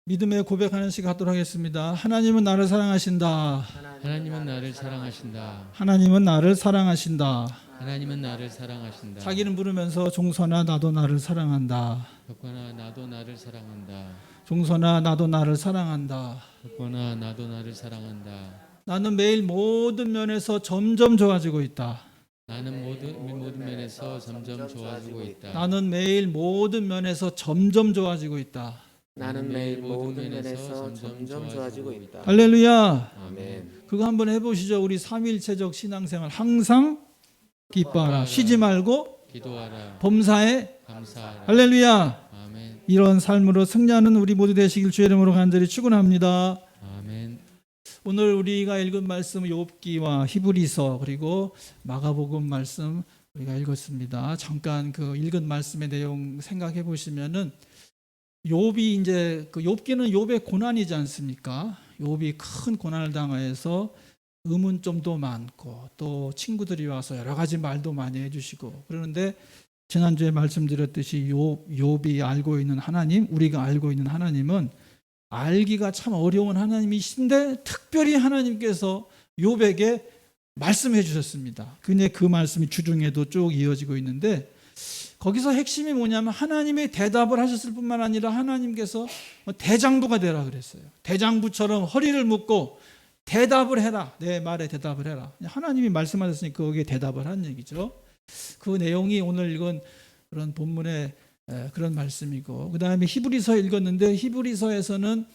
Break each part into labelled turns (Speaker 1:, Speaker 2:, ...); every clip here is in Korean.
Speaker 1: 믿음의 고백하는 시간 갖도록 하겠습니다. 하나님은 나를 사랑하신다.
Speaker 2: 하나님은 나를 사랑하신다.
Speaker 1: 하나님은 나를 사랑하신다.
Speaker 2: 하나님은 나를 사랑하신다.
Speaker 1: 자기는 부르면서 종선아 나도 나를 사랑한다.
Speaker 2: 덕거나 나도 나를 사랑한다.
Speaker 1: 종선아 나도 나를 사랑한다.
Speaker 2: 덕거나 나도 나를 사랑한다.
Speaker 1: 나는 매일 모든 면에서 점점 좋아지고 있다.
Speaker 2: 나는 모든 면에서 점점 좋아지고 있다.
Speaker 1: 나는 매일 모든 면에서 점점 좋아지고 있다.
Speaker 3: 나는 매일 모든 면에서 점점 좋아지고 있다.
Speaker 1: 할렐루야.
Speaker 3: 아멘.
Speaker 1: 그거 한번 해보시죠. 우리 삼일체적 신앙생활 항상 기뻐하라. 쉬지 말고
Speaker 2: 기도하라.
Speaker 1: 범사에
Speaker 2: 감사하라.
Speaker 1: 할렐루야.
Speaker 2: 아멘.
Speaker 1: 이런 삶으로 승리하는 우리 모두 되시길 주의 이름으로 간절히 축원합니다.
Speaker 2: 아멘.
Speaker 1: 오늘 우리가 읽은 말씀 욥기와 히브리서 그리고 마가복음 말씀 우리가 읽었습니다. 잠깐 그 읽은 말씀의 내용 생각해 보시면은 욥이 이제 그 욥기는 욥의 고난이지 않습니까? 욥이 큰 고난을 당해서 의문점도 많고 또 친구들이 와서 여러 가지 말도 많이 해주시고 그러는데 지난주에 말씀드렸듯이 욥이 알고 있는 하나님, 우리가 알고 있는 하나님은 알기가 참 어려운 하나님이신데 특별히 하나님께서 욥에게 말씀해 주셨습니다. 근데 그 말씀이 주중에도 쭉 이어지고 있는데 거기서 핵심이 뭐냐면 하나님의 대답을 하셨을 뿐만 아니라 하나님께서 대장부가 되라 그랬어요. 대장부처럼 허리를 묶고 대답을 해라. 내 말에 대답을 해라. 하나님이 말씀하셨으니 거기에 대답을 한 얘기죠. 그 내용이 오늘 읽은 그런 본문의 그런 말씀이고 그 다음에 히브리서 읽었는데 히브리서에서는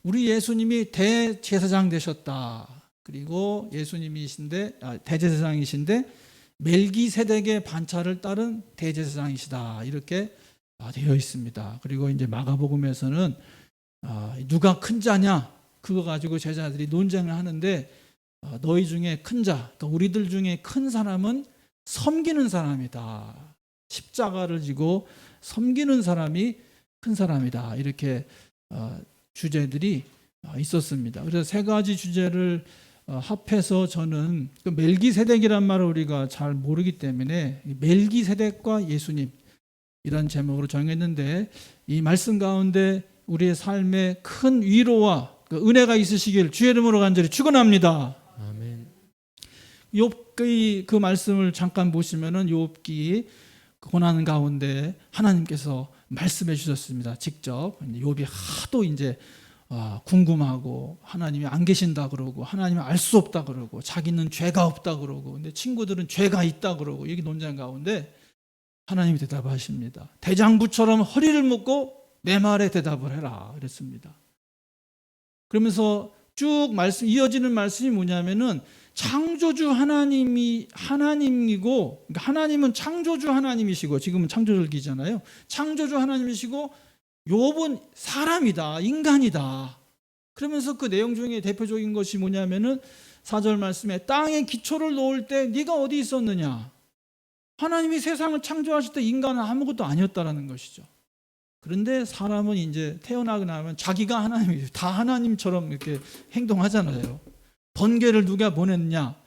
Speaker 1: 우리 예수님이 대제사장 되셨다. 그리고 예수님이신데 대제사장이신데 멜기세덱의 반차를 따른 대제사장이시다. 이렇게 되어 있습니다. 그리고 이제 마가복음에서는 누가 큰 자냐 그거 가지고 제자들이 논쟁을 하는데 너희 중에 큰 자, 그러니까 우리들 중에 큰 사람은 섬기는 사람이다. 십자가를 지고 섬기는 사람이 큰 사람이다. 이렇게 주제들이 있었습니다. 그래서 세 가지 주제를 합해서 저는 그 멜기세덱이란 말을 우리가 잘 모르기 때문에 멜기세덱과 예수님 이런 제목으로 정했는데 이 말씀 가운데 우리의 삶에 큰 위로와 그 은혜가 있으시길 주의 이름으로 간절히 축원합니다.
Speaker 2: 아멘.
Speaker 1: 욥기 그 말씀을 잠깐 보시면은 욥기 고난 가운데 하나님께서 말씀해 주셨습니다. 직접 욥이 하도 이제 궁금하고 하나님이 안 계신다 그러고 하나님이 알 수 없다 그러고 자기는 죄가 없다 그러고 근데 친구들은 죄가 있다 그러고 이 논쟁 가운데 하나님이 대답하십니다. 대장부처럼 허리를 묶고 내 말에 대답을 해라 그랬습니다. 그러면서 쭉 말씀 이어지는 말씀이 뭐냐면은 창조주 하나님이 하나님이고 그러니까 하나님은 창조주 하나님이시고 지금은 창조절기잖아요. 창조주 하나님이시고 욥은 사람이다. 인간이다. 그러면서 그 내용 중에 대표적인 것이 뭐냐면은 4절 말씀에 땅에 기초를 놓을 때 네가 어디 있었느냐. 하나님이 세상을 창조하실 때 인간은 아무것도 아니었다라는 것이죠. 그런데 사람은 이제 태어나고 나면 자기가 하나님이죠. 다 하나님처럼 이렇게 행동하잖아요. 번개를 누가 보냈냐?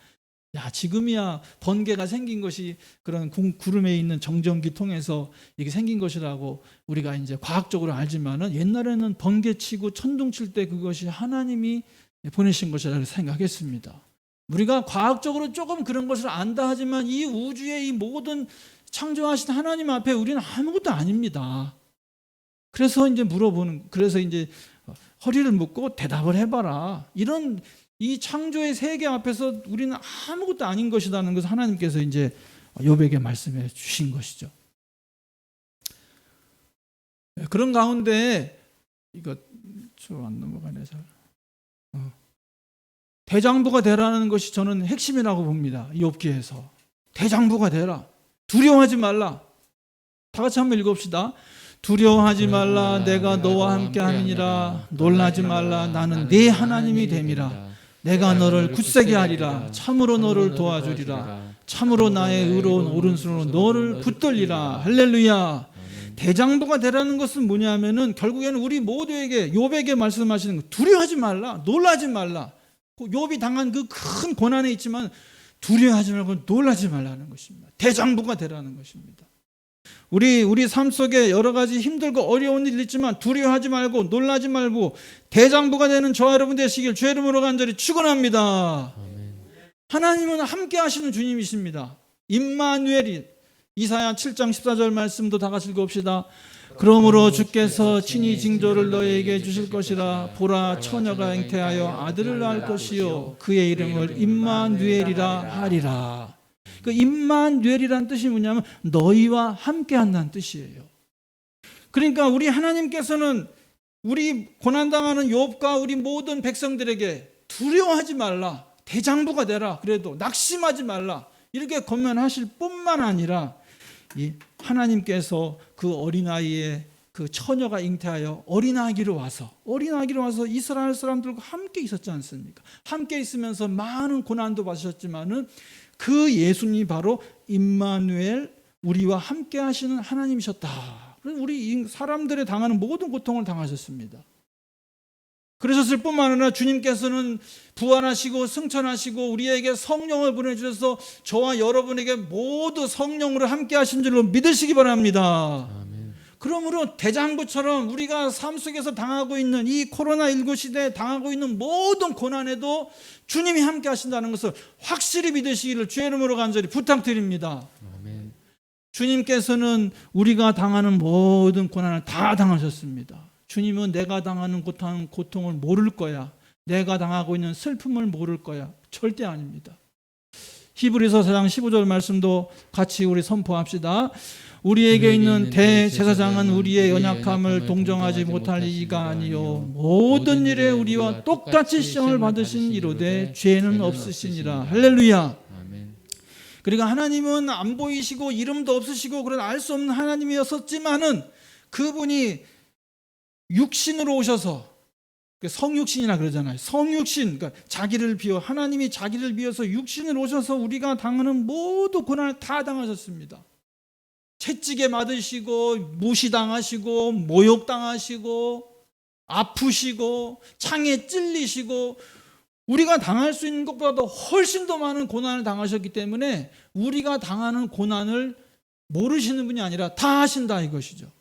Speaker 1: 야, 지금이야 번개가 생긴 것이 그런 구름에 있는 정전기 통해서 이게 생긴 것이라고 우리가 이제 과학적으로 알지만은 옛날에는 번개 치고 천둥 칠 때 그것이 하나님이 보내신 것이라고 생각했습니다. 우리가 과학적으로 조금 그런 것을 안다 하지만 이 우주의 이 모든 창조하신 하나님 앞에 우리는 아무것도 아닙니다. 그래서 이제 허리를 묶고 대답을 해봐라. 이런 이 창조의 세계 앞에서 우리는 아무것도 아닌 것이라는 것을 하나님께서 이제 욥에게 말씀해 주신 것이죠. 그런 가운데 이거 좀 안 넘어가네 잘. 대장부가 되라는 것이 저는 핵심이라고 봅니다. 욥기에서 대장부가 되라. 두려워하지 말라. 다 같이 한번 읽읍시다. 두려워하지 말라. 내가 너와 함께 함이니라. 놀라지 말라. 나는 네 하나님이 됨이라. 내가 너를 굳세게 하리라. 참으로 너를 도와주리라. 참으로 나의 의로운 오른손으로 너를 붙들리라. 할렐루야. 대장부가 되라는 것은 뭐냐면은 결국에는 우리 모두에게 욥에게 말씀하시는 거 두려워하지 말라. 놀라지 말라. 욥이 당한 그 큰 고난에 있지만 두려워하지 말고 놀라지 말라는 것입니다. 대장부가 되라는 것입니다. 우리 삶 속에 여러 가지 힘들고 어려운 일 있지만 두려워하지 말고 놀라지 말고 대장부가 되는 저와 여러분 되시길 주의 이름으로 간절히 축원합니다.
Speaker 2: 아멘.
Speaker 1: 하나님은 함께 하시는 주님이십니다. 임마누엘이 이사야 7장 14절 말씀도 다 같이 읽읍시다. 그러므로 주께서 친히 징조를 너에게 주실 것이라. 보라, 처녀가 잉태하여 아들을 낳을 것이요 그의 이름을 임마누엘이라 하리라. 그 임마누엘이라는 뜻이 뭐냐면 너희와 함께 한다는 뜻이에요. 그러니까 우리 하나님께서는 우리 고난당하는 욥과 우리 모든 백성들에게 두려워하지 말라, 대장부가 되라, 그래도 낙심하지 말라 이렇게 권면하실 뿐만 아니라 이 하나님께서 그 어린아이의 그 처녀가 잉태하여 어린아기로 와서 이스라엘 사람들과 함께 있었지 않습니까? 함께 있으면서 많은 고난도 받으셨지만은 그 예수님이 바로 임마누엘, 우리와 함께 하시는 하나님이셨다. 우리 사람들의 당하는 모든 고통을 당하셨습니다. 그러셨을 뿐만 아니라 주님께서는 부활하시고 승천하시고 우리에게 성령을 보내주셔서 저와 여러분에게 모두 성령으로 함께 하신 줄로 믿으시기 바랍니다.
Speaker 2: 아멘.
Speaker 1: 그러므로 대장부처럼 우리가 삶 속에서 당하고 있는 이 코로나19 시대에 당하고 있는 모든 고난에도 주님이 함께 하신다는 것을 확실히 믿으시기를 주의 이름으로 간절히 부탁드립니다.
Speaker 2: 아멘.
Speaker 1: 주님께서는 우리가 당하는 모든 고난을 다 당하셨습니다. 주님은 내가 당하는 고통을 모를 거야, 내가 당하고 있는 슬픔을 모를 거야, 절대 아닙니다. 히브리서 4장 15절 말씀도 같이 우리 선포합시다. 우리에게 있는 대제사장은 우리의 연약함을 동정하지 못할 이가 아니요 모든 일에 우리와 똑같이 시험을 받으신 이로되 죄는 없으시니라. 할렐루야.
Speaker 2: 아멘.
Speaker 1: 그러니까 하나님은 안 보이시고 이름도 없으시고 그런 알 수 없는 하나님이었었지만은 그분이 육신으로 오셔서, 성육신이라 그러잖아요. 성육신, 그러니까 자기를 비워, 하나님이 자기를 비워서 육신으로 오셔서 우리가 당하는 모든 고난을 다 당하셨습니다. 채찍에 맞으시고 무시당하시고 모욕당하시고 아프시고 창에 찔리시고 우리가 당할 수 있는 것보다도 훨씬 더 많은 고난을 당하셨기 때문에 우리가 당하는 고난을 모르시는 분이 아니라 다 하신다 이것이죠.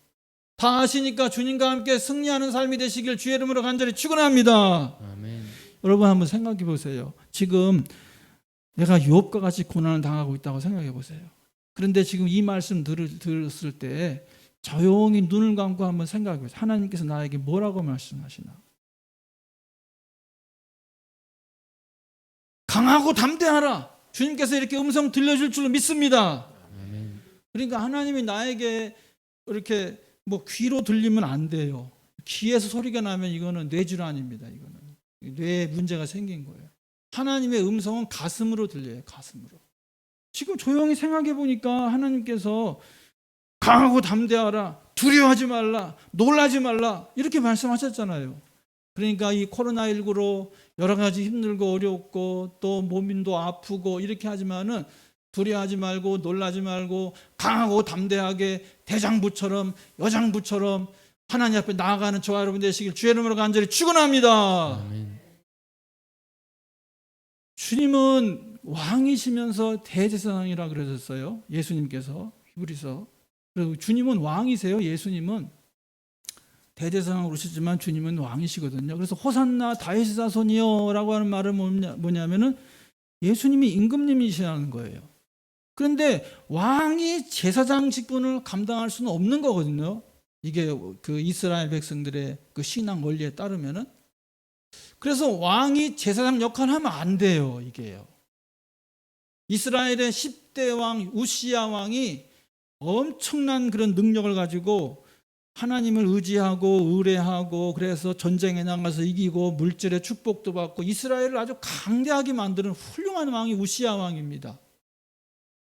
Speaker 1: 다 하시니까 주님과 함께 승리하는 삶이 되시길 주의 이름으로 간절히 축원합니다.
Speaker 2: 아멘.
Speaker 1: 여러분 한번 생각해 보세요. 지금 내가 욥과 같이 고난을 당하고 있다고 생각해 보세요. 그런데 지금 이 말씀 들었을 때 조용히 눈을 감고 한번 생각해 보세요. 하나님께서 나에게 뭐라고 말씀하시나? 강하고 담대하라. 주님께서 이렇게 음성 들려줄 줄로 믿습니다.
Speaker 2: 아멘.
Speaker 1: 그러니까 하나님이 나에게 이렇게 뭐 귀로 들리면 안 돼요. 귀에서 소리가 나면 이거는 뇌질환입니다. 이거는 뇌에 문제가 생긴 거예요. 하나님의 음성은 가슴으로 들려요. 가슴으로. 지금 조용히 생각해 보니까 하나님께서 강하고 담대하라, 두려워하지 말라, 놀라지 말라 이렇게 말씀하셨잖아요. 그러니까 이 코로나19로 여러 가지 힘들고 어렵고 또 몸도 아프고 이렇게 하지만은 두려워하지 말고 놀라지 말고 강하고 담대하게 대장부처럼 여장부처럼 하나님 앞에 나아가는 저와 여러분 되시길 주의 이름으로 간절히 축원합니다.
Speaker 2: 아멘.
Speaker 1: 주님은 왕이시면서 대제사장이라 그러셨어요. 예수님께서 히브리서. 그리고 주님은 왕이세요. 예수님은 대제사장으로 오시지만 주님은 왕이시거든요. 그래서 호산나 다윗의 자손이여라고 하는 말은 뭐냐면은 예수님이 임금님이시라는 거예요. 그런데 왕이 제사장 직분을 감당할 수는 없는 거거든요. 이게 그 이스라엘 백성들의 그 신앙 원리에 따르면은. 그래서 왕이 제사장 역할을 하면 안 돼요. 이게요. 이스라엘의 10대 왕 우시야 왕이 엄청난 그런 능력을 가지고 하나님을 의지하고 의뢰하고 그래서 전쟁에 나가서 이기고 물질의 축복도 받고 이스라엘을 아주 강대하게 만드는 훌륭한 왕이 우시야 왕입니다.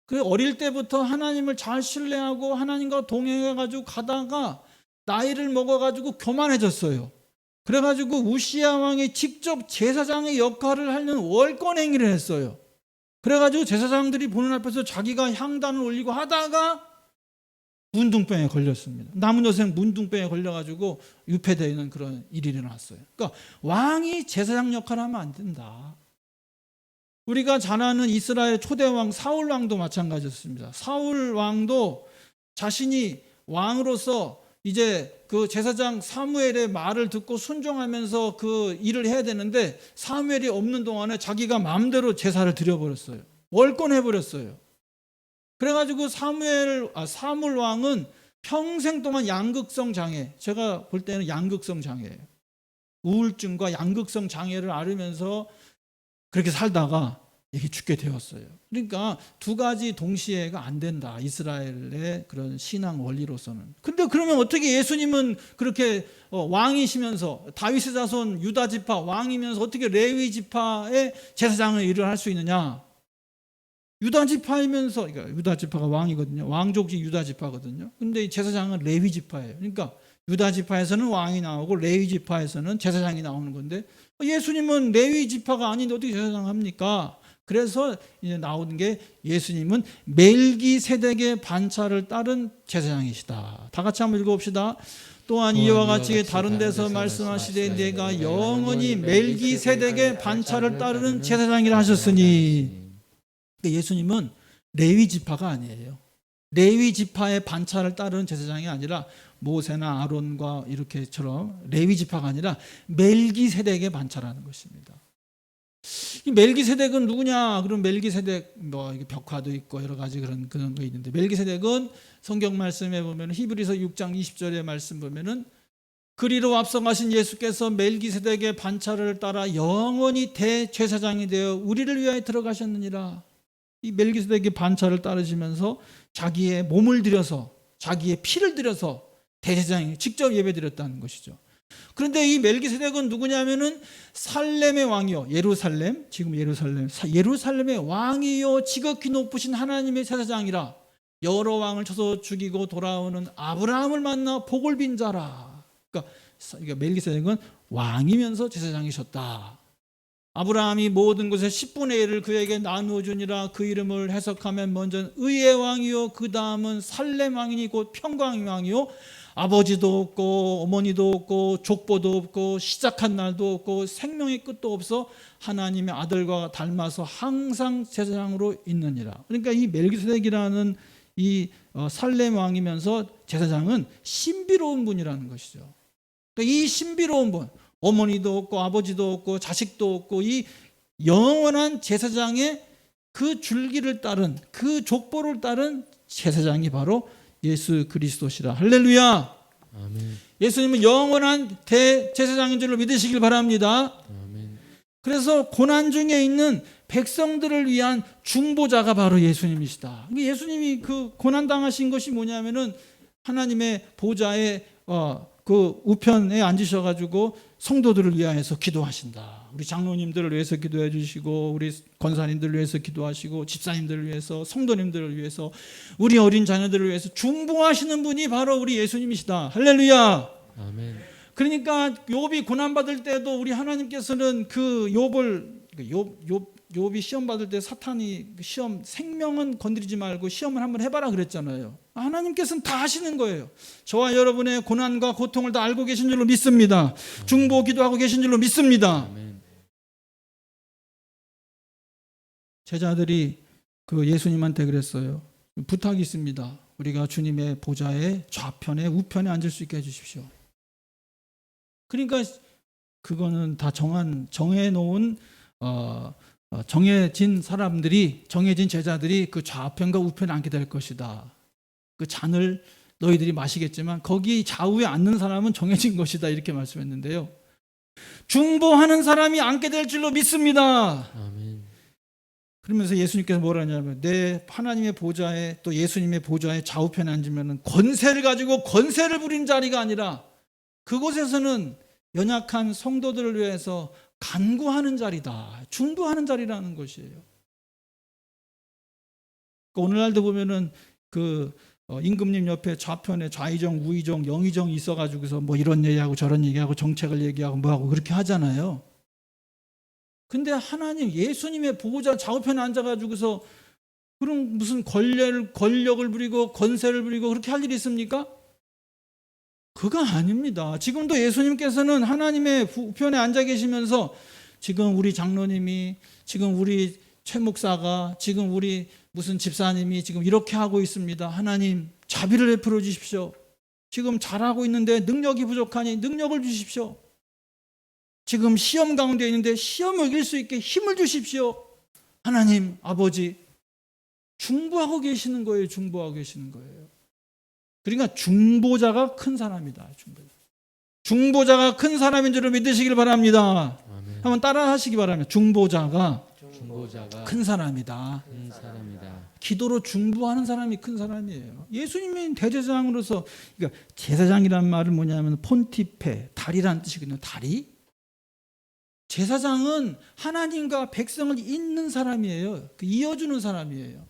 Speaker 1: 그 어릴 때부터 하나님을 잘 신뢰하고 하나님과 동행해가지고 가다가 나이를 먹어가지고 교만해졌어요. 그래가지고 우시야 왕이 직접 제사장의 역할을 하는 월권 행위를 했어요. 그래가지고 제사장들이 보는 앞에서 자기가 향단을 올리고 하다가 문둥병에 걸렸습니다. 남은 여생 문둥병에 걸려가지고 유폐되는 그런 일이 일어났어요. 그러니까 왕이 제사장 역할을 하면 안 된다. 우리가 잘 아는 이스라엘 초대 왕 사울 왕도 마찬가지였습니다. 사울 왕도 자신이 왕으로서 이제 그 제사장 사무엘의 말을 듣고 순종하면서 그 일을 해야 되는데 사무엘이 없는 동안에 자기가 마음대로 제사를 드려버렸어요. 월권해버렸어요. 그래가지고 사물 왕은 평생 동안 양극성 장애, 제가 볼 때는 양극성 장애예요. 우울증과 양극성 장애를 앓으면서 그렇게 살다가 이렇게 죽게 되었어요. 그러니까 두 가지 동시에가 안 된다. 이스라엘의 그런 신앙 원리로서는. 근데 그러면 어떻게 예수님은 그렇게 왕이시면서 다윗의 자손 유다 지파 왕이면서 어떻게 레위 지파의 제사장의 일을 할 수 있느냐? 유다 지파이면서, 그러니까 유다 지파가 왕이거든요. 왕족이 유다 지파거든요. 근데 이 제사장은 레위 지파예요. 그러니까 유다 지파에서는 왕이 나오고 레위 지파에서는 제사장이 나오는 건데 예수님은 레위 지파가 아닌데 어떻게 제사장 합니까? 그래서 이제 나오는 게 예수님은 멜기세덱의 반차를 따른 제사장이시다. 다 같이 한번 읽어봅시다. 또한 이와 같이 다른 데서 말씀하시되 내가 영원히 멜기세덱의 반차를 따르는 제사장이라 하셨으니, 예수님은 레위 지파가 아니에요. 레위 지파의 반차를 따르는 제사장이 아니라 모세나 아론과 이렇게처럼 레위 지파가 아니라 멜기세덱의 반차라는 것입니다. 이 멜기세덱은 누구냐? 그럼 멜기세덱 벽화도 있고 여러 가지 그런 거 있는데, 멜기세덱은 성경 말씀에 보면 히브리서 6장 20절의 말씀 보면은 그리로 앞서가신 예수께서 멜기세덱의 반차를 따라 영원히 대제사장이 되어 우리를 위하여 들어가셨느니라. 이 멜기세덱의 반차를 따르시면서 자기의 몸을 들여서 자기의 피를 들여서 대제사장이 직접 예배드렸다는 것이죠. 그런데 이 멜기세덱은 누구냐면은 살렘의 왕이요, 예루살렘, 지금 예루살렘의 왕이요, 지극히 높으신 하나님의 제사장이라. 여러 왕을 쳐서 죽이고 돌아오는 아브라함을 만나 복을 빈 자라. 그러니까 멜기세덱은 왕이면서 제사장이셨다. 아브라함이 모든 것의 10분의 1을 그에게 나누어 주니라. 그 이름을 해석하면 먼저 의의 왕이요, 그 다음은 살렘 왕이니 곧 평강 왕이요, 아버지도 없고 어머니도 없고 족보도 없고 시작한 날도 없고 생명의 끝도 없어 하나님의 아들과 닮아서 항상 제사장으로 있느니라. 그러니까 이 멜기세덱이라는 이 살렘 왕이면서 제사장은 신비로운 분이라는 것이죠. 그러니까 이 신비로운 분, 어머니도 없고 아버지도 없고 자식도 없고 이 영원한 제사장의 그 줄기를 따른, 그 족보를 따른 제사장이 바로 예수 그리스도시라. 할렐루야.
Speaker 2: 아멘.
Speaker 1: 예수님은 영원한 대제사장인 줄로 믿으시길 바랍니다.
Speaker 2: 아멘.
Speaker 1: 그래서 고난 중에 있는 백성들을 위한 중보자가 바로 예수님이시다. 예수님이 그 고난 당하신 것이 뭐냐면은 하나님의 보좌에 그 우편에 앉으셔가지고 성도들을 위하여서 기도하신다. 우리 장로님들을 위해서 기도해 주시고, 우리 권사님들을 위해서 기도하시고, 집사님들을 위해서, 성도님들을 위해서, 우리 어린 자녀들을 위해서 중보하시는 분이 바로 우리 예수님이시다. 할렐루야.
Speaker 2: 아멘.
Speaker 1: 그러니까 욥이 고난 받을 때도 우리 하나님께서는 그 욥이 시험 받을 때 사탄이 시험, 생명은 건드리지 말고 시험을 한번 해봐라 그랬잖아요. 하나님께서는 다 하시는 거예요. 저와 여러분의 고난과 고통을 다 알고 계신 줄로 믿습니다. 중보 기도하고 계신 줄로 믿습니다.
Speaker 2: 아멘.
Speaker 1: 제자들이 그 예수님한테 그랬어요. 부탁이 있습니다. 우리가 주님의 보좌의 좌편에 우편에 앉을 수 있게 해주십시오. 그러니까 그거는 다 정해놓은 정해진 사람들이, 정해진 제자들이 그 좌편과 우편에 앉게 될 것이다. 그 잔을 너희들이 마시겠지만 거기 좌우에 앉는 사람은 정해진 것이다. 이렇게 말씀했는데요. 중보하는 사람이 앉게 될 줄로 믿습니다.
Speaker 2: 아멘.
Speaker 1: 그러면서 예수님께서 뭐라 하냐면, 내 하나님의 보좌에, 또 예수님의 보좌에 좌우편에 앉으면 권세를 가지고 권세를 부린 자리가 아니라 그곳에서는 연약한 성도들을 위해서 간구하는 자리다. 중보하는 자리라는 것이에요. 오늘날도 보면은 그 임금님 옆에 좌편에 좌의정, 우의정, 영의정이 있어가지고서 뭐 이런 얘기하고 저런 얘기하고 정책을 얘기하고 뭐하고 그렇게 하잖아요. 근데 하나님, 예수님의 보호자 좌우편에 앉아가지고서 그럼 무슨 권력을 부리고 권세를 부리고 그렇게 할 일이 있습니까? 그거 아닙니다. 지금도 예수님께서는 하나님의 우편에 앉아 계시면서 지금 우리 장로님이, 지금 우리 최 목사가, 지금 우리 무슨 집사님이 지금 이렇게 하고 있습니다. 하나님, 자비를 베풀어 주십시오. 지금 잘하고 있는데 능력이 부족하니 능력을 주십시오. 지금 시험 가운데 있는데 시험을 이길 수 있게 힘을 주십시오. 하나님 아버지, 중보하고 계시는 거예요. 중보하고 계시는 거예요. 그러니까 중보자가 큰 사람이다. 중보자가 큰 사람인 줄 믿으시길 바랍니다.
Speaker 2: 아멘.
Speaker 1: 한번 따라 하시기 바랍니다. 중보자가
Speaker 2: 중보자가
Speaker 1: 큰 사람이다.
Speaker 2: 큰 사람이다.
Speaker 1: 기도로 중보하는 사람이 큰 사람이에요. 예수님이 대제사장으로서, 그러니까 제사장이란 말은 뭐냐면 폰티페, 다리라는 뜻이거든요. 다리. 제사장은 하나님과 백성을 잇는 사람이에요. 이어주는 사람이에요.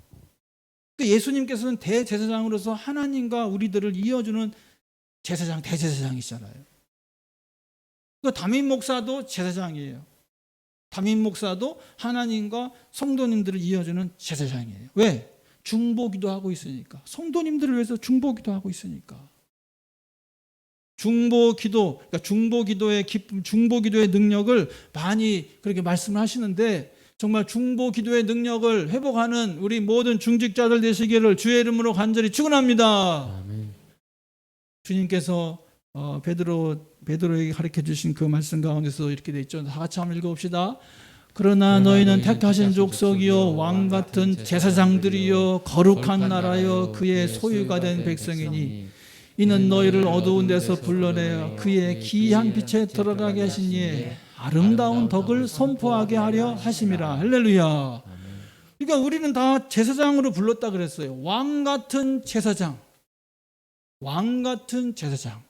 Speaker 1: 예수님께서는 대제사장으로서 하나님과 우리들을 이어주는 제사장, 대제사장이시잖아요. 담임 목사도 제사장이에요. 담임 목사도 하나님과 성도님들을 이어주는 제사장이에요. 왜? 중보기도 하고 있으니까. 성도님들을 위해서 중보기도 하고 있으니까. 중보기도, 그러니까 중보기도의 기쁨, 중보기도의 능력을 많이 그렇게 말씀을 하시는데, 정말 중보기도의 능력을 회복하는 우리 모든 중직자들 되시기를 주의 이름으로 간절히 축원합니다.
Speaker 2: 아멘.
Speaker 1: 주님께서 베드로에게 가르쳐 주신 그 말씀 가운데서 이렇게 돼 있죠. 다 같이 한번 읽어봅시다. 그러나 너희는 택하신 족속이요 왕 같은 제사장들이요 거룩한 나라요 그의 소유가 된 백성이니 이는 너희를 어두운 데서 불러내어 그의 기이한 빛에 들어가게 하신 이의 아름다운 덕을 선포하게 하려 하심이라. 할렐루야. 그러니까 우리는 다 제사장으로 불렀다 그랬어요. 왕 같은 제사장. 왕 같은 제사장.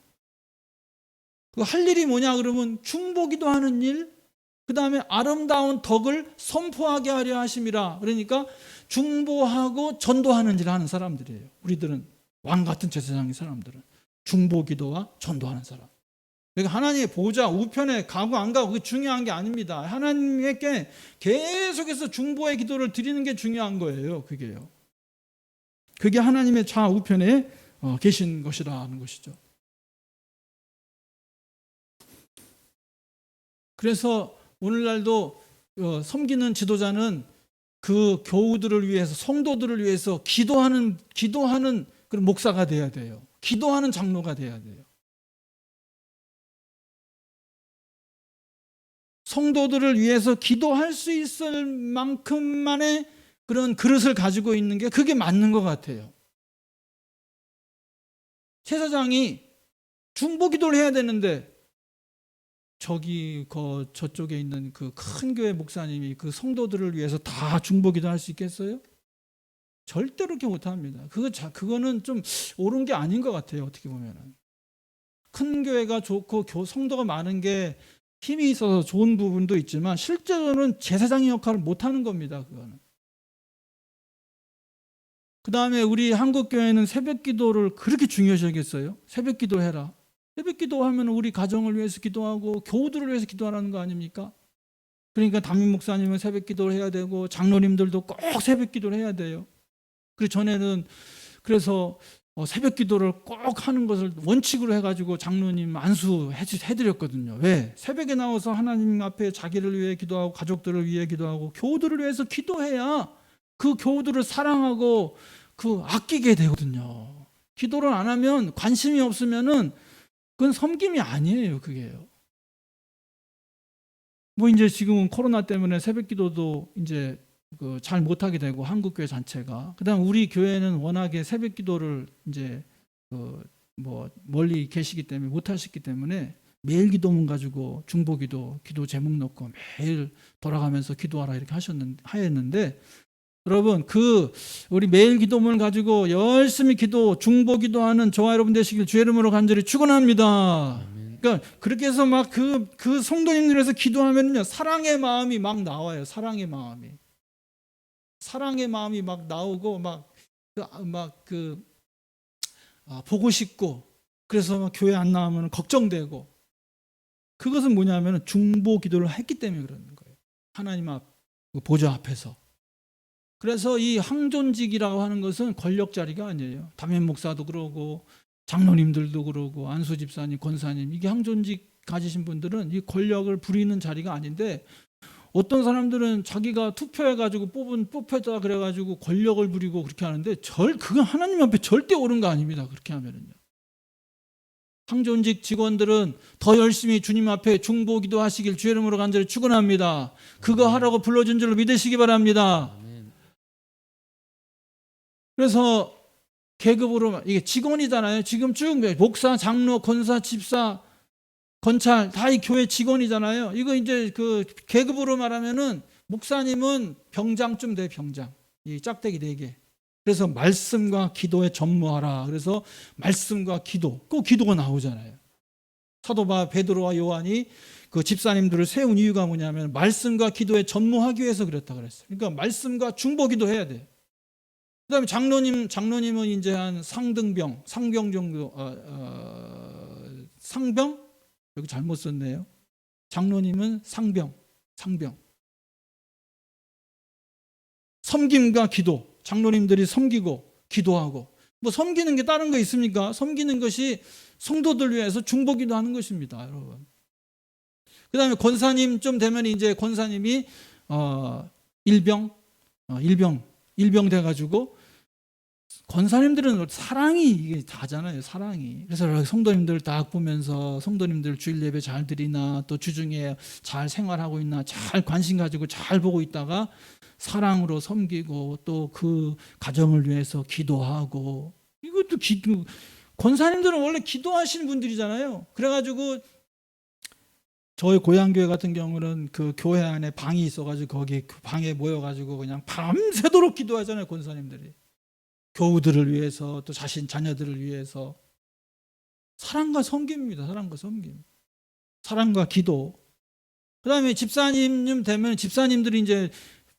Speaker 1: 그 할 일이 뭐냐 그러면 중보기도 하는 일, 그 다음에 아름다운 덕을 선포하게 하려 하심이라. 그러니까 중보하고 전도하는 일을 하는 사람들이에요. 우리들은 왕 같은 제사장의 사람들은 중보기도와 전도하는 사람. 그러니까 하나님의 보좌 우편에 가고 안 가고 그게 중요한 게 아닙니다. 하나님께 계속해서 중보의 기도를 드리는 게 중요한 거예요. 그게요. 그게 하나님의 좌우편에 계신 것이라는 것이죠. 그래서 오늘날도 섬기는 지도자는 그 교우들을 위해서, 성도들을 위해서 기도하는 그런 목사가 돼야 돼요. 기도하는 장로가 돼야 돼요. 성도들을 위해서 기도할 수 있을 만큼만의 그런 그릇을 가지고 있는 게 그게 맞는 것 같아요. 제사장이 중보기도를 해야 되는데 저쪽에 있는 그 큰 교회 목사님이 그 성도들을 위해서 다 중보기도 할 수 있겠어요? 절대로 그렇게 못합니다. 그거는 좀 옳은 게 아닌 것 같아요. 어떻게 보면은 큰 교회가 좋고 성도가 많은 게 힘이 있어서 좋은 부분도 있지만 실제로는 제사장의 역할을 못하는 겁니다. 그거는. 그 다음에 우리 한국 교회는 새벽 기도를 그렇게 중요시 여겼어요. 새벽 기도 해라. 새벽 기도하면 우리 가정을 위해서 기도하고 교우들을 위해서 기도하라는 거 아닙니까? 그러니까 담임 목사님은 새벽 기도를 해야 되고 장로님들도 꼭 새벽 기도를 해야 돼요. 그리고 전에는 그래서 새벽 기도를 꼭 하는 것을 원칙으로 해가지고 장로님 안수해드렸거든요. 왜? 새벽에 나와서 하나님 앞에 자기를 위해 기도하고 가족들을 위해 기도하고 교우들을 위해서 기도해야 그 교우들을 사랑하고 아끼게 되거든요. 기도를 안 하면, 관심이 없으면은 그건 섬김이 아니에요. 그게요. 이제 지금은 코로나 때문에 새벽 기도도 이제 잘 못하게 되고 한국교회 전체가. 그다음 우리 교회는 워낙에 새벽 기도를 이제 멀리 계시기 때문에 못하셨기 때문에 매일 기도문 가지고 중보기도 기도 제목 넣고 매일 돌아가면서 기도하라 이렇게 하였는데 여러분 우리 매일 기도문을 가지고 열심히 중보기도하는 저와 여러분 되시길 주의 이름으로 간절히 축원합니다. 그러니까 그렇게 해서 막 그 성도님들 위해서 기도하면요 사랑의 마음이 막 나와요. 사랑의 마음이 막 나오고 보고 싶고 그래서 막 교회 안 나오면 걱정되고 그것은 뭐냐면 중보 기도를 했기 때문에 그러는 거예요. 하나님 앞 보좌 앞에서. 그래서 이 항존직이라고 하는 것은 권력 자리가 아니에요. 담임 목사도 그러고 장로님들도 그러고 안수 집사님, 권사님 이게 항존직 가지신 분들은 이 권력을 부리는 자리가 아닌데 어떤 사람들은 자기가 투표해가지고 뽑혔다 그래가지고 권력을 부리고 그렇게 하는데 그건 하나님 앞에 절대 옳은 거 아닙니다. 그렇게 하면은요. 상존직 직원들은 더 열심히 주님 앞에 중보기도 하시길 주의 이름으로 간절히 축원합니다. 그거 하라고 불러준 줄로 믿으시기 바랍니다.
Speaker 2: 아멘.
Speaker 1: 그래서 계급으로 이게 직원이잖아요. 지금 쭉 목사, 장로, 권사, 집사, 건찰 다 이 교회 직원이잖아요. 이거 이제 그 계급으로 말하면은 목사님은 병장쯤 돼. 병장. 이 짝대기 4개. 그래서 말씀과 기도에 전무하라. 그래서 말씀과 기도, 꼭 기도가 나오잖아요. 사도 베드로와 요한이 그 집사님들을 세운 이유가 뭐냐면 말씀과 기도에 전무하기 위해서 그랬다 그랬어요. 그러니까 말씀과 중보기도 해야 돼. 그다음에 장로님은 이제 한 상병 정도, 상병? 여기 잘못 썼네요. 장로님은 상병. 섬김과 기도. 장로님들이 섬기고 기도하고 뭐 섬기는 게 다른 거 있습니까? 섬기는 것이 성도들 위해서 중보기도 하는 것입니다, 여러분. 그다음에 권사님 좀 되면 이제 권사님이 일병 돼가지고 권사님들은 사랑이 이게 다잖아요, 사랑이. 그래서 성도님들 딱 보면서 성도님들 주일 예배 잘 드리나 또 주중에 잘 생활하고 있나 잘 관심 가지고 잘 보고 있다가 사랑으로 섬기고 또 그 가정을 위해서 기도하고 이것도 권사님들은 원래 기도하시는 분들이잖아요. 그래가지고 저희 고향교회 같은 경우는 그 교회 안에 방이 있어가지고 거기 그 방에 모여가지고 그냥 밤새도록 기도하잖아요, 권사님들이. 교우들을 위해서 또 자신 자녀들을 위해서 사랑과 섬김입니다. 사랑과 섬김, 사랑과 기도. 그다음에 집사님 되면 집사님들이 이제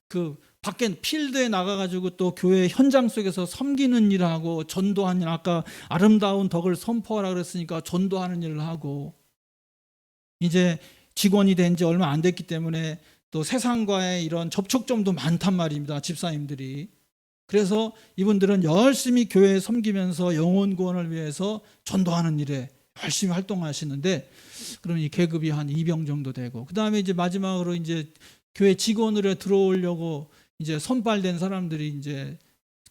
Speaker 1: 그 밖에 필드에 나가가지고 또 교회 현장 속에서 섬기는 일을 하고 전도하는 일, 아까 아름다운 덕을 선포하라 그랬으니까 전도하는 일을 하고 이제 직원이 된 지 얼마 안 됐기 때문에 또 세상과의 이런 접촉점도 많단 말입니다. 집사님들이. 그래서 이분들은 열심히 교회에 섬기면서 영혼 구원을 위해서 전도하는 일에 열심히 활동하시는데 그럼 이 계급이 한 2병 정도 되고 그다음에 이제 마지막으로 이제 교회 직원으로 들어오려고 이제 선발된 사람들이 이제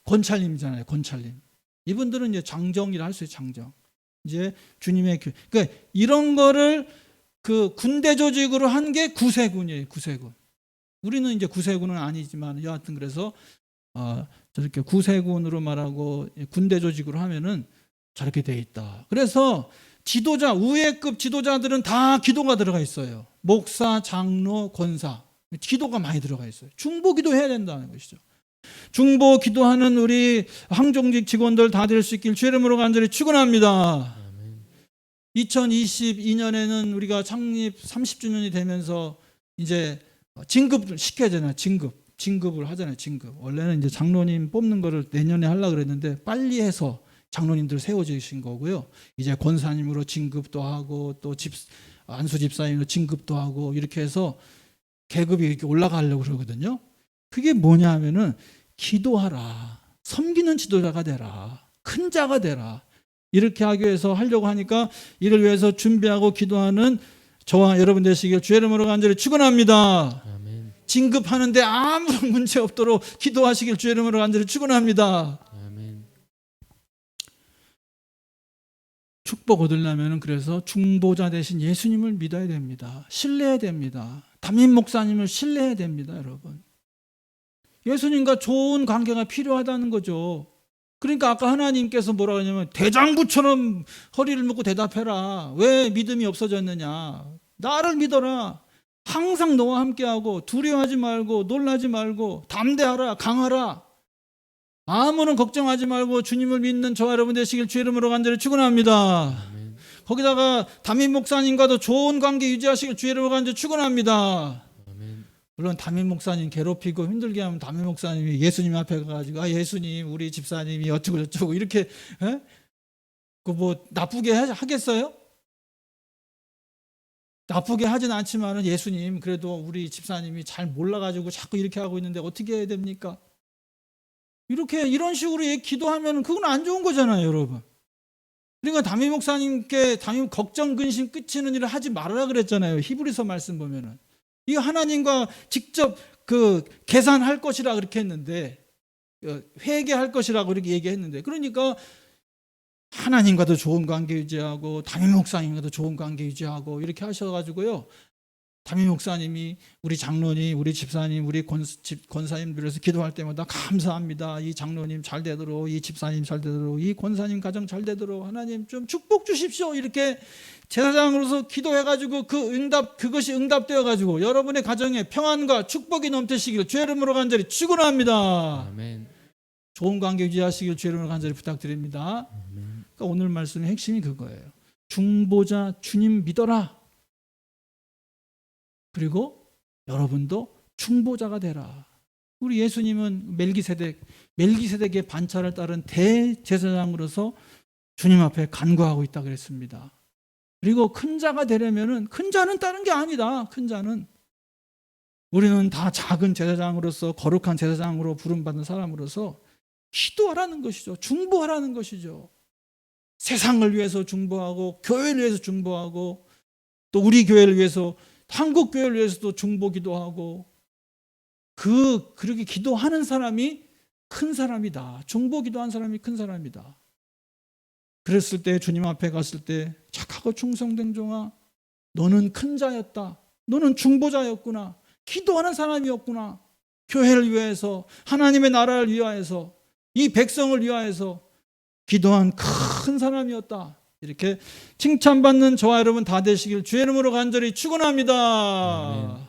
Speaker 1: 권찰님이잖아요. 권찰님. 이분들은 이제 장정이라 할 수 있어요. 장정. 이제 주님의 교회. 그러니까 이런 거를 그 군대 조직으로 한 게 구세군이에요. 구세군. 우리는 이제 구세군은 아니지만 여하튼 그래서 저렇게 구세군으로 말하고 군대 조직으로 하면은 저렇게 돼 있다. 그래서 지도자, 우회급 지도자들은 다 기도가 들어가 있어요. 목사, 장로, 권사. 기도가 많이 들어가 있어요. 중보기도 해야 된다는 것이죠. 중보 기도하는 우리 항종직 직원들 다 될 수 있길 주의 이름으로 간절히 축원합니다. 2022년에는 우리가 창립 30주년이 되면서 이제 진급을 시켜야 되잖아요. 진급을 하잖아요. 진급. 원래는 이제 장로님 뽑는 거를 내년에 하려고 그랬는데 빨리 해서 장로님들 세워주신 거고요. 이제 권사님으로 진급도 하고 또 안수 집사님으로 진급도 하고 이렇게 해서 계급이 이렇게 올라가려고 그러거든요. 그게 뭐냐 하면은 기도하라. 섬기는 지도자가 되라. 큰 자가 되라. 이렇게 하기 위해서 하려고 하니까 이를 위해서 준비하고 기도하는 저와 여러분 되시길 주의 이름으로 간절히 축원합니다.
Speaker 2: 아멘.
Speaker 1: 진급하는데 아무런 문제 없도록 기도하시길 주의 이름으로 간절히 축원합니다.
Speaker 2: 아멘.
Speaker 1: 축복 얻으려면 그래서 중보자 대신 예수님을 믿어야 됩니다. 신뢰해야 됩니다. 담임 목사님을 신뢰해야 됩니다, 여러분. 예수님과 좋은 관계가 필요하다는 거죠. 그러니까 아까 하나님께서 뭐라고 하냐면 대장부처럼 허리를 묶고 대답해라. 왜 믿음이 없어졌느냐. 나를 믿어라. 항상 너와 함께하고 두려워하지 말고 놀라지 말고 담대하라. 강하라. 아무런 걱정하지 말고 주님을 믿는 저와 여러분 되시길 주의 이름으로 간절히 축원합니다.
Speaker 2: 아멘.
Speaker 1: 거기다가 담임 목사님과도 좋은 관계 유지하시길 주의 이름으로 간절히 축원합니다.
Speaker 2: 아멘.
Speaker 1: 물론 담임 목사님 괴롭히고 힘들게 하면 담임 목사님이 예수님 앞에 가가지고 예수님 우리 집사님이 어쩌고 저쩌고 이렇게 그 뭐 나쁘게 하겠어요? 나쁘게 하진 않지만은 예수님 그래도 우리 집사님이 잘 몰라가지고 자꾸 이렇게 하고 있는데 어떻게 해야 됩니까? 이렇게 이런 식으로 기도하면 그건 안 좋은 거잖아요, 여러분. 그러니까 담임 목사님께 걱정 근심 끼치는 일을 하지 말아라 그랬잖아요. 히브리서 말씀 보면은 이 하나님과 직접 그 계산할 것이라 그렇게 했는데, 회개할 것이라고 이렇게 얘기했는데, 그러니까 하나님과도 좋은 관계 유지하고 담임 목사님과도 좋은 관계 유지하고 이렇게 하셔가지고요, 담임 목사님이 우리 장로님, 우리 집사님, 우리 권사님들에서 기도할 때마다 감사합니다. 이 장로님 잘 되도록, 이 집사님 잘 되도록, 이 권사님 가정 잘 되도록 하나님 좀 축복 주십시오. 이렇게 제사장으로서 기도해가지고 그것이 응답되어가지고 여러분의 가정에 평안과 축복이 넘치시길 주의 이름으로 간절히 축원합니다.
Speaker 2: 아멘.
Speaker 1: 좋은 관계 유지하시길 주의 이름으로 간절히 부탁드립니다. 그러니까 오늘 말씀의 핵심이 그거예요. 중보자 주님 믿어라. 그리고 여러분도 중보자가 되라. 우리 예수님은 멜기세덱의 반차를 따른 대제사장으로서 주님 앞에 간구하고 있다 그랬습니다. 그리고 큰 자가 되려면은, 큰 자는 다른 게 아니다. 큰 자는 우리는 다 작은 제사장으로서, 거룩한 제사장으로 부름받은 사람으로서 기도하라는 것이죠. 중보하라는 것이죠. 세상을 위해서 중보하고, 교회를 위해서 중보하고, 또 우리 교회를 위해서, 한국 교회를 위해서도 중보 기도하고, 그렇게 기도하는 사람이 큰 사람이다. 중보 기도한 사람이 큰 사람이다. 그랬을 때, 주님 앞에 갔을 때, 착하고 충성된 종아, 너는 큰 자였다. 너는 중보자였구나. 기도하는 사람이었구나. 교회를 위해서, 하나님의 나라를 위하여서, 이 백성을 위하여서 기도한 큰 사람이었다. 이렇게 칭찬받는 저와 여러분 다 되시길 주의 이름으로 간절히 축원합니다.
Speaker 2: 아멘.